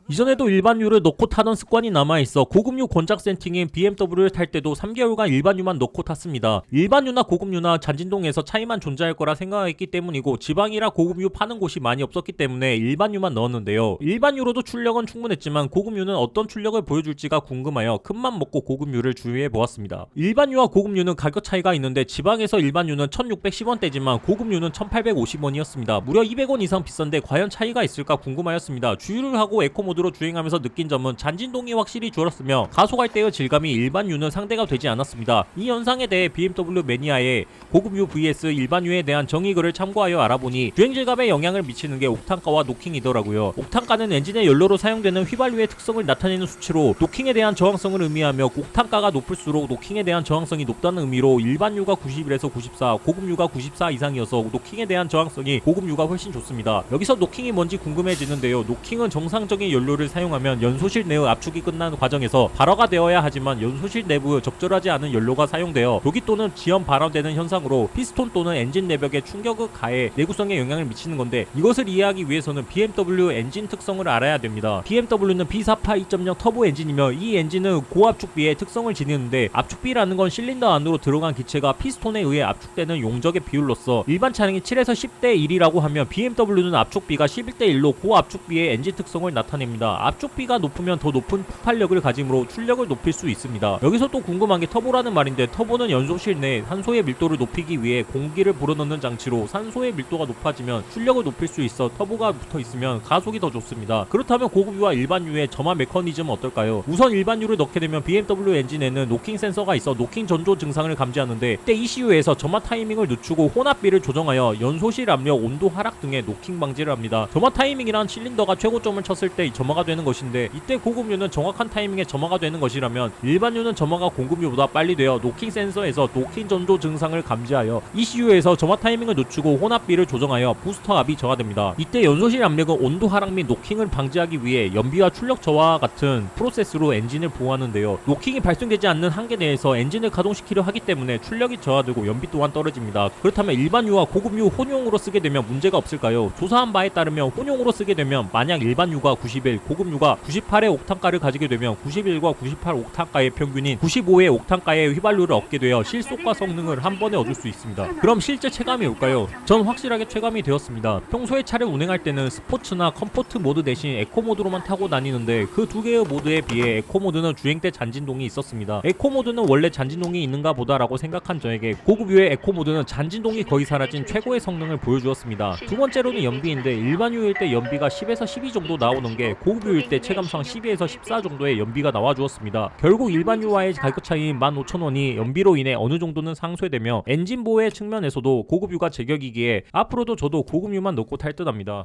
이전에도 일반유를 넣고 타던 습관이 남아있어 고급유 권장 세팅인 BMW를 탈 때도 3개월간 일반유만 넣고 탔습니다. 일반유나 고급유나 잔진동에서 차이만 존재할 거라 생각했기 때문이고 지방이라 고급유 파는 곳이 많이 없었기 때문에 일반유만 넣었는데요. 일반유로도 출력은 충분했지만 고급유는 어떤 출력을 보여줄지가 궁금하여 큰맘 먹고 고급유를 주의해 보았습니다. 일반유와 고급유는 가격 차이가 있는데 지방에서 일반유는 1610원대지만 고급유는 1850원이었습니다. 무려 200원 이상 비싼데 과연 차이가 있을까 궁금하였습니다. 주유를 하고 에코모드로 주행하면서 느낀 점은 잔진동이 확실히 줄었으며 가속할 때의 질감이 일반유는 상대가 되지 않았습니다. 이 현상에 대해 BMW 매니아의 고급유 vs 일반유에 대한 정의글을 참고하여 알아보니 주행 질감에 영향을 미치는 게 옥탄가와 노킹이더라고요. 옥탄가는 엔진의 연료로 사용되는 휘발유의 특성을 나타내는 수치로 노킹에 대한 저항성을 의미하며 옥탄가가 높을수록 노킹에 대한 저항성이 높다는 의미로 일반유가 91에서 94, 고급유가 94 이상이어서 노킹에 대한 저항성이 고급유가 훨씬 좋습니다. 여기서 노킹이 뭔지 궁금해지는데요. 노킹은 정상적인 연료를 사용하면 연소실 내의 압축이 끝난 과정에서 발화가 되어야 하지만 연소실 내부에 적절하지 않은 연료가 사용되어 교기 또는 지연 발화되는 현상으로 피스톤 또는 엔진 내벽에 충격을 가해 내구성에 영향을 미치는 건데, 이것을 이해하기 위해서는 BMW 엔진 특성을 알아야 됩니다. BMW는 B48 2.0 터보 엔진이며 이 엔진은 고압축비의 특성을 지니는데, 압축비라는 건 실린더 안으로 들어간 기체가 피스톤에 의해 압축되는 용적의 비율로서 일반 차량이 7에서 10대 1이라고 하면 BMW는 압축비가 11대 1로 고압축비의 엔진 특성을 나타냅니다. 압축비가 높으면 더 높은 폭발력을 가지므로 출력을 높일 수 있습니다. 여기서 또 궁금한 게 터보라는 말인데, 터보는 연소실 내 산소의 밀도를 높이기 위해 공기를 불어넣는 장치로 산소의 밀도가 높아지면 출력을 높일 수 있어 터보가 붙어 있으면 가속이 더 좋습니다. 그렇다면 고급유와 일반유의 점화 메커니즘은 어떨까요? 우선 일반유를 넣게 되면 BMW 엔진에는 노킹 센서가 있어 노킹 전조 증상을 감지하는데, 이때 ECU에서 점화 타이밍을 늦추고 혼합비를 조정하여 연소실 압력, 온도 하락 등의 노킹 방지를 합니다. 점화 타이밍이란 실린더가 최고점을 쳤을 때 점화가 되는 것인데, 이때 고급유는 정확한 타이밍에 점화가 되는 것이라면 일반유는 점화가 고급유보다 빨리 되어 노킹 센서에서 노킹 전조 증상을 감지하여 ECU에서 점화 타이밍을 늦추고 혼합비를 조정하여 부스터 압이 저하됩니다. 이때 연소실 압력은 온도 하락 및 노킹을 방지하기 위해 연비와 출력 저하와 같은 프로세스로 엔진을 보호하는데요. 노킹이 발생되지 않는 한계 내에서 엔진을 가동시키려 하기 때문에 출력이 저하되고 연비 또한 떨어집니다. 그렇다면 일반유와 고급유 혼용으로 쓰게 되면 문제가 없을까요? 조사한 바에 따르면 혼용으로 쓰게 되면 만약 일반유가 91, 고급유가 98의 옥탄가를 가지게 되면 91과 98 옥탄가의 평균인 95의 옥탄가의 휘발유를 얻게 되어 실속과 성능을 한 번에 얻을 수 있습니다. 그럼 실제 체감이 올까요? 전 확실하게 체감이 되었습니다. 평소에 차를 운행할 때는 스포츠나 컴포트 모드 대신 에코 모드로만 타고 다니는데, 그 두 개의 모드에 비해 에코 모드는 주행 때 잔진동이 있었습니다. 에코 모드는 원래 잔진동이 있는가 보다라고 생각한 저에게 고급유의 에코 모드는 잔진동이 거의 사라진 최고의 성능을 보여주었습니다. 두 번째로는 연비인데, 일반유일 때 연비가 10에서 12 정도 나오는 게 고급유일 때 체감상 12에서 14 정도의 연비가 나와주었습니다. 결국 일반유와의 가격 차이인 15,000원이 연비로 인해 어느 정도는 상쇄되며 엔진 보호의 측면에서도 고급유가 제격이기에 앞으로도 저도 고급유만 넣고 탈 듯합니다.